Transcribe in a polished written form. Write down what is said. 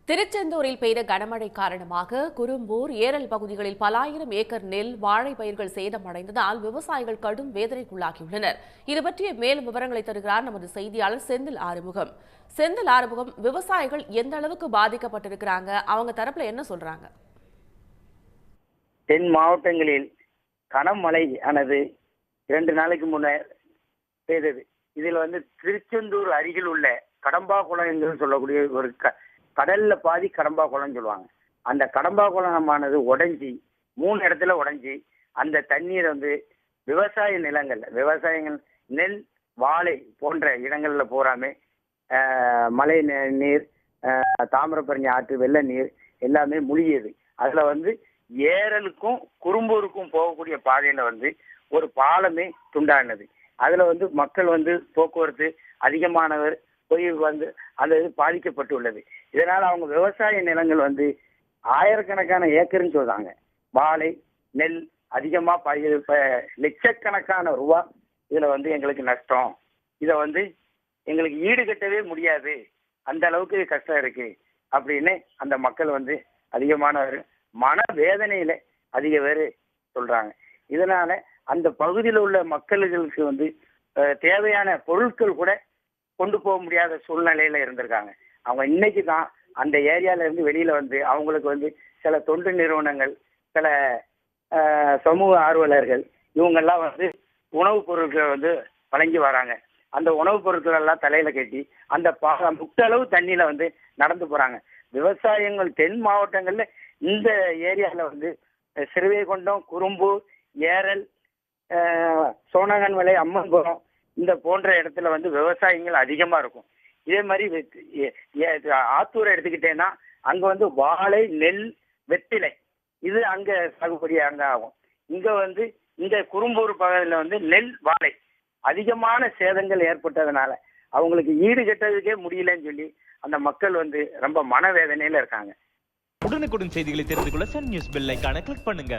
திருச்செந்தூரில் பெய்த கனமழை காரணமாக குரும்பூர், ஏரல் பகுதிகளில் பல ஆயிரம் ஏக்கர் நெல், வாழை பயிர்கள் சேதமடைந்ததால் விவசாயிகள் கடும் வேதனைக்குள்ளாகியுள்ளனர். இது பற்றிய மேலும் விவரங்களை தருகிறார் நமது செய்தியாளர் செந்தில் ஆறுமுகம். விவசாயிகள் எந்த அளவுக்கு பாதிக்கப்பட்டிருக்கிறாங்க, அவங்க தரப்புல என்ன சொல்றாங்க? தென் மாவட்டங்களில் கனமழை ஆனது 2 நாளைக்கு முன்னர் பெய்தது. இதில் திருச்செந்தூர் அருகில் உள்ள கடம்பா குளம் என்று சொல்லக்கூடிய ஒரு கடல்ல பாதி கடம்பா குளம் சொல்லுவாங்க. அந்த கடம்பா குளமானது உடைஞ்சி 3 இடத்துல உடைஞ்சி அந்த தண்ணீர் விவசாய விவசாயங்கள் நெல், வாழை போன்ற இடங்கள்ல போறாமே மழை நீர், தாமிரபரணி ஆற்று வெள்ள நீர் எல்லாமே மூழ்கியது. அதுல ஏரலுக்கும் குறும்பூருக்கும் போகக்கூடிய பாதையில ஒரு பாலமே துண்டானது. அதுல மக்கள் போக்குவரத்து அதிகமானவர் போய் அந்த இது பாதிக்கப்பட்டுள்ளது. இதனால அவங்க விவசாய நிலங்கள் ஆயிரக்கணக்கான ஏக்கர்னு சொல்றாங்க. வாழை, நெல் அதிகமா லட்சக்கணக்கான ரூபா இதுல எங்களுக்கு நஷ்டம். இத எங்களுக்கு ஈடுகட்டவே முடியாது, அந்த அளவுக்கு கஷ்டம் இருக்கு அப்படின்னு அந்த மக்கள் அதிகமான மன வேதனையில அதிக பேர் சொல்றாங்க. இதனால அந்த பகுதியில் உள்ள மக்களுக்கு தேவையான பொருட்கள் கூட கொண்டு போக முடியாத சூழ்நிலையில இருந்திருக்காங்க. அவங்க இன்னைக்கு தான் அந்த ஏரியால இருந்து வெளியில அவங்களுக்கு சில தொண்டு நிறுவனங்கள், சில சமூக ஆர்வலர்கள் இவங்கெல்லாம் உணவுப் பொருட்களை வழங்கி வராங்க. அந்த உணவுப் பொருட்கள் எல்லாம் தலையில கட்டி அந்த முட்டளவு தண்ணியில நடந்து போறாங்க. விவசாயங்கள் தென் மாவட்டங்கள்ல இந்த ஏரியால சிறுவைகுண்டம், குறும்பூர், ஏரல், சோனகன்மலை, அம்மன்புரம் இந்த போன்ற இடத்துல விவசாயிகள் அதிகமா இருக்கும். இதே மாதிரி ஆத்தூரை எடுத்துக்கிட்டேன்னா அங்க வாழை, நெல், வெத்திலை இது அங்க சாகுபடி அங்க ஆகும். இங்க இந்த குறும்பூர் பகுதியில நெல், வாழை அதிகமான சேதங்கள் ஏற்பட்டதுனால அவங்களுக்கு ஈடு கட்டதுக்கே முடியலன்னு சொல்லி அந்த மக்கள் ரொம்ப மனவேதனையில இருக்காங்க. உடனுக்குடன் செய்திகளை தெரிந்து கொள்ள சன் நியூஸ் பெல் ஐகானை கிளிக் பண்ணுங்க.